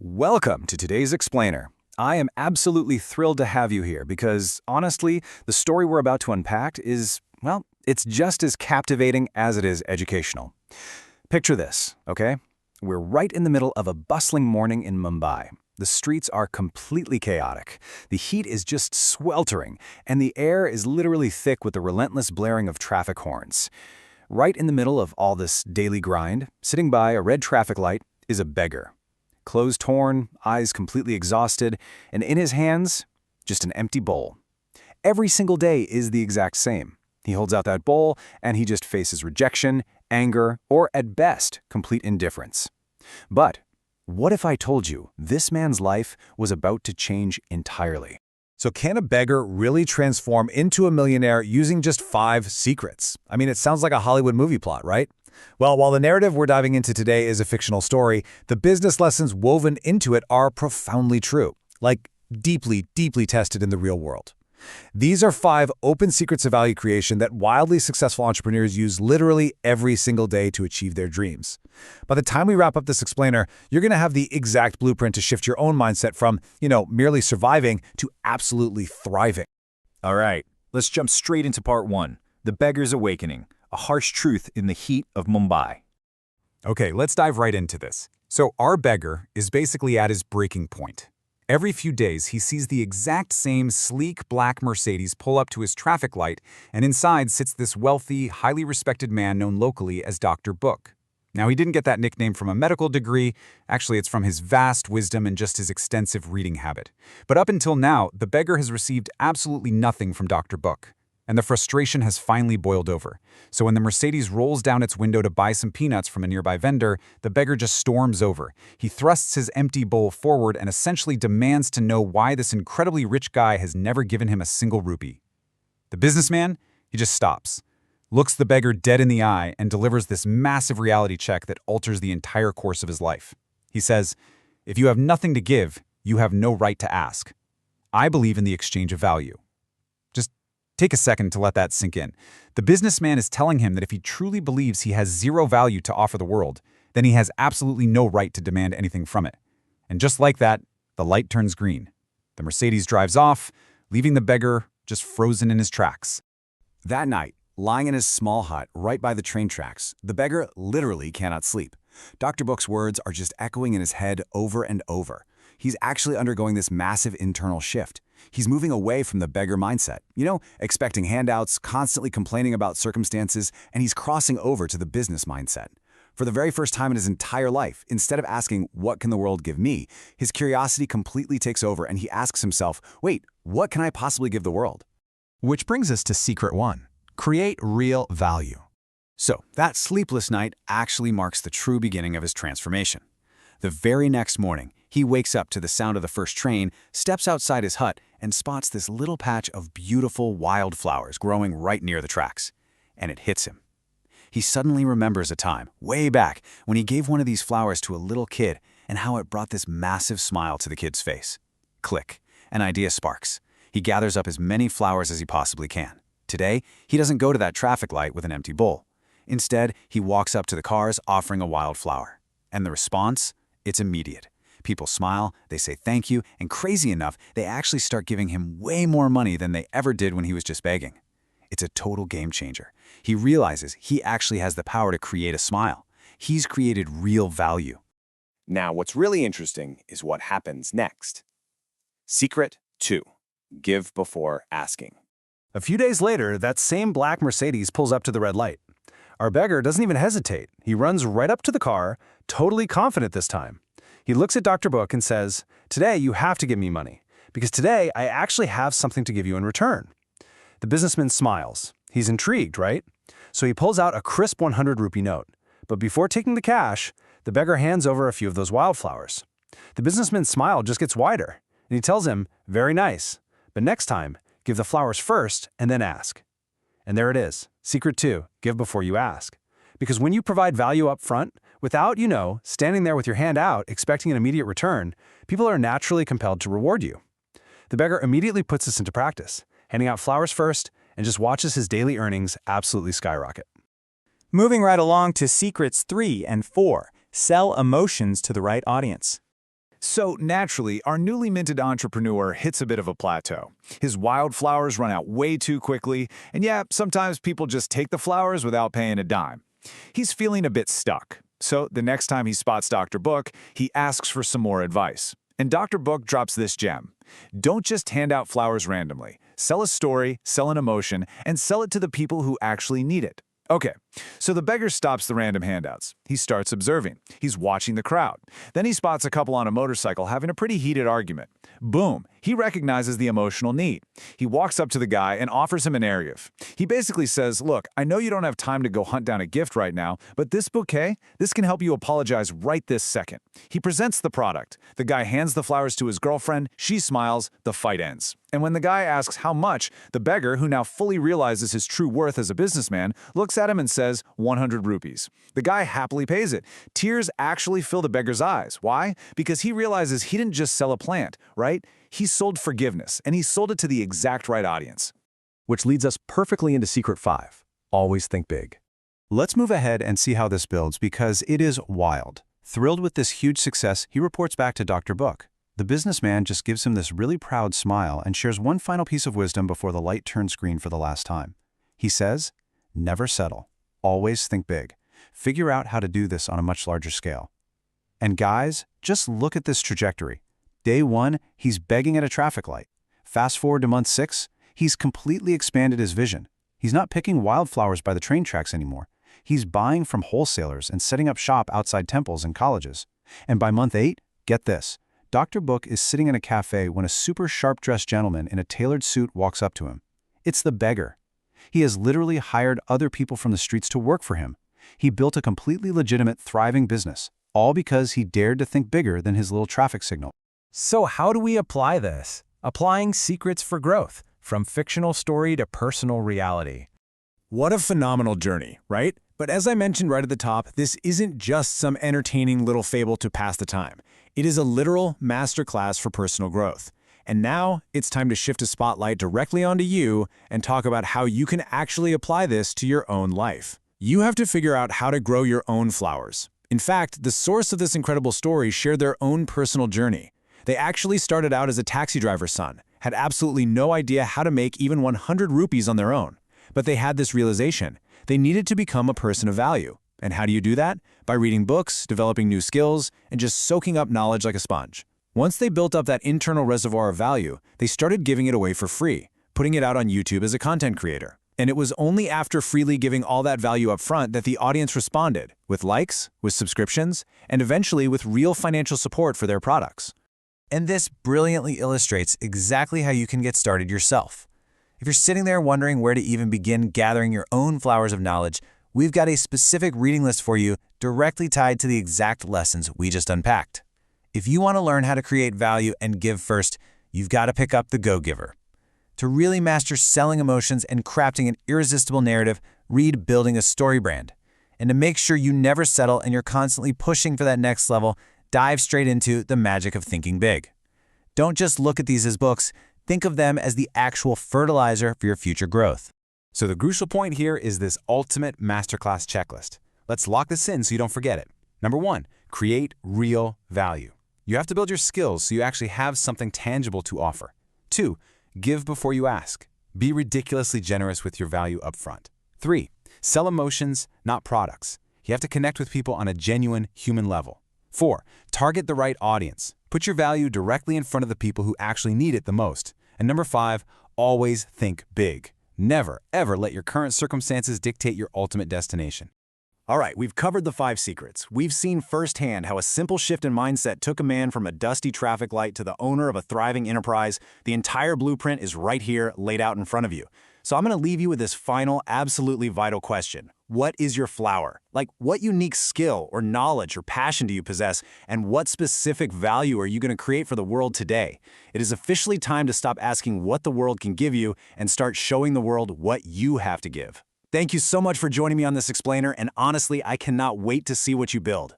Welcome to today's Explainer. I am absolutely thrilled to have you here because, honestly, the story we're about to unpack is, well, it's just as captivating as it is educational. Picture this, okay? We're right in the middle of a bustling morning in Mumbai. The streets are completely chaotic. The heat is just sweltering, and the air is literally thick with the relentless blaring of traffic horns. Right in the middle of all this daily grind, sitting by a red traffic light, is a beggar. Clothes torn, eyes completely exhausted, and in his hands, just an empty bowl. Every single day is the exact same. He holds out that bowl, and he just faces rejection, anger, or at best, complete indifference. But what if I told you this man's life was about to change entirely? So can a beggar really transform into a millionaire using just 5 secrets? I mean, it sounds like a Hollywood movie plot, right? Well, while the narrative we're diving into today is a fictional story, the business lessons woven into it are profoundly true, like deeply, deeply tested in the real world. These are 5 open secrets of value creation that wildly successful entrepreneurs use literally every single day to achieve their dreams. By the time we wrap up this explainer, you're going to have the exact blueprint to shift your own mindset from, merely surviving to absolutely thriving. All right, let's jump straight into part 1, The Beggar's Awakening, a harsh truth in the heat of Mumbai. Okay, let's dive right into this. So our beggar is basically at his breaking point. Every few days, he sees the exact same sleek black Mercedes pull up to his traffic light, and inside sits this wealthy, highly respected man known locally as Dr. Book. Now, he didn't get that nickname from a medical degree. Actually, it's from his vast wisdom and just his extensive reading habit. But up until now, the beggar has received absolutely nothing from Dr. Book. And the frustration has finally boiled over. So when the Mercedes rolls down its window to buy some peanuts from a nearby vendor, the beggar just storms over. He thrusts his empty bowl forward and essentially demands to know why this incredibly rich guy has never given him a single rupee. The businessman, he just stops, looks the beggar dead in the eye, and delivers this massive reality check that alters the entire course of his life. He says, "If you have nothing to give, you have no right to ask. I believe in the exchange of value." Take a second to let that sink in. The businessman is telling him that if he truly believes he has zero value to offer the world, then he has absolutely no right to demand anything from it. And just like that, the light turns green. The Mercedes drives off, leaving the beggar just frozen in his tracks. That night, lying in his small hut right by the train tracks, the beggar literally cannot sleep. Dr. Book's words are just echoing in his head over and over. He's actually undergoing this massive internal shift. He's moving away from the beggar mindset, expecting handouts, constantly complaining about circumstances, and he's crossing over to the business mindset. For the very first time in his entire life, instead of asking, "What can the world give me?" his curiosity completely takes over and he asks himself, "Wait, what can I possibly give the world?" Which brings us to secret 1. Create real value. So, that sleepless night actually marks the true beginning of his transformation. The very next morning, he wakes up to the sound of the first train, steps outside his hut, and spots this little patch of beautiful wildflowers growing right near the tracks. And it hits him. He suddenly remembers a time, way back, when he gave one of these flowers to a little kid and how it brought this massive smile to the kid's face. Click. An idea sparks. He gathers up as many flowers as he possibly can. Today, he doesn't go to that traffic light with an empty bowl. Instead, he walks up to the cars offering a wildflower. And the response? It's immediate. People smile, they say thank you, and crazy enough, they actually start giving him way more money than they ever did when he was just begging. It's a total game changer. He realizes he actually has the power to create a smile. He's created real value. Now, what's really interesting is what happens next. Secret 2. Give before asking. A few days later, that same black Mercedes pulls up to the red light. Our beggar doesn't even hesitate. He runs right up to the car, totally confident this time. He looks at Dr. Book and says, "Today you have to give me money, because today I actually have something to give you in return." The businessman smiles. He's intrigued, right? So he pulls out a crisp 100 rupee note. But before taking the cash, the beggar hands over a few of those wildflowers. The businessman's smile just gets wider, and he tells him, "Very nice, but next time, give the flowers first and then ask." And there it is. Secret 2, give before you ask. Because when you provide value up front, without, standing there with your hand out expecting an immediate return, people are naturally compelled to reward you. The beggar immediately puts this into practice, handing out flowers first, and just watches his daily earnings absolutely skyrocket. Moving right along to secrets 3 and 4, sell emotions to the right audience. So naturally, our newly minted entrepreneur hits a bit of a plateau. His wildflowers run out way too quickly, and yeah, sometimes people just take the flowers without paying a dime. He's feeling a bit stuck. So the next time he spots Dr. Book, he asks for some more advice. And Dr. Book drops this gem. Don't just hand out flowers randomly. Sell a story, sell an emotion, and sell it to the people who actually need it. Okay, so the beggar stops the random handouts. He starts observing. He's watching the crowd. Then he spots a couple on a motorcycle having a pretty heated argument. Boom, he recognizes the emotional need. He walks up to the guy and offers him an Ariev. He basically says, look, I know you don't have time to go hunt down a gift right now, but this bouquet, this can help you apologize right this second. He presents the product. The guy hands the flowers to his girlfriend. She smiles. The fight ends. And when the guy asks how much, the beggar, who now fully realizes his true worth as a businessman, looks at him and says 100 rupees. The guy happily pays it. Tears actually fill the beggar's eyes. Why? Because he realizes he didn't just sell a plant, right? He sold forgiveness, and he sold it to the exact right audience. Which leads us perfectly into Secret 5. Always think big. Let's move ahead and see how this builds because it is wild. Thrilled with this huge success, he reports back to Dr. Book. The businessman just gives him this really proud smile and shares one final piece of wisdom before the light turns green for the last time. He says, never settle. Always think big. Figure out how to do this on a much larger scale. And guys, just look at this trajectory. Day 1, he's begging at a traffic light. Fast forward to month 6, he's completely expanded his vision. He's not picking wildflowers by the train tracks anymore. He's buying from wholesalers and setting up shop outside temples and colleges. And by month 8, get this. Dr. Book is sitting in a cafe when a super sharp-dressed gentleman in a tailored suit walks up to him. It's the beggar. He has literally hired other people from the streets to work for him. He built a completely legitimate, thriving business, all because he dared to think bigger than his little traffic signal. So how do we apply this? Applying secrets for growth, from fictional story to personal reality. What a phenomenal journey, right? But as I mentioned right at the top, this isn't just some entertaining little fable to pass the time. It is a literal masterclass for personal growth. And now it's time to shift a spotlight directly onto you and talk about how you can actually apply this to your own life. You have to figure out how to grow your own flowers. In fact, the source of this incredible story shared their own personal journey. They actually started out as a taxi driver's son, had absolutely no idea how to make even 100 rupees on their own. But they had this realization. They needed to become a person of value. And how do you do that? By reading books, developing new skills, and just soaking up knowledge like a sponge. Once they built up that internal reservoir of value, they started giving it away for free, putting it out on YouTube as a content creator. And it was only after freely giving all that value up front that the audience responded, with likes, with subscriptions, and eventually with real financial support for their products. And this brilliantly illustrates exactly how you can get started yourself. If you're sitting there wondering where to even begin gathering your own flowers of knowledge, we've got a specific reading list for you directly tied to the exact lessons we just unpacked. If you want to learn how to create value and give first, you've got to pick up The Go-Giver. To really master selling emotions and crafting an irresistible narrative, read Building a Story Brand. And to make sure you never settle and you're constantly pushing for that next level, dive straight into The Magic of Thinking Big. Don't just look at these as books, think of them as the actual fertilizer for your future growth. So the crucial point here is this ultimate masterclass checklist. Let's lock this in so you don't forget it. Number 1, create real value. You have to build your skills so you actually have something tangible to offer. 2, give before you ask. Be ridiculously generous with your value up front. 3, sell emotions, not products. You have to connect with people on a genuine human level. 4, target the right audience. Put your value directly in front of the people who actually need it the most. And number 5, always think big. Never, ever let your current circumstances dictate your ultimate destination. All right, we've covered the 5 secrets. We've seen firsthand how a simple shift in mindset took a man from a dusty traffic light to the owner of a thriving enterprise. The entire blueprint is right here, laid out in front of you. So I'm going to leave you with this final, absolutely vital question. What is your flower? Like, what unique skill or knowledge or passion do you possess, and what specific value are you going to create for the world today? It is officially time to stop asking what the world can give you and start showing the world what you have to give. Thank you so much for joining me on this explainer, and honestly, I cannot wait to see what you build.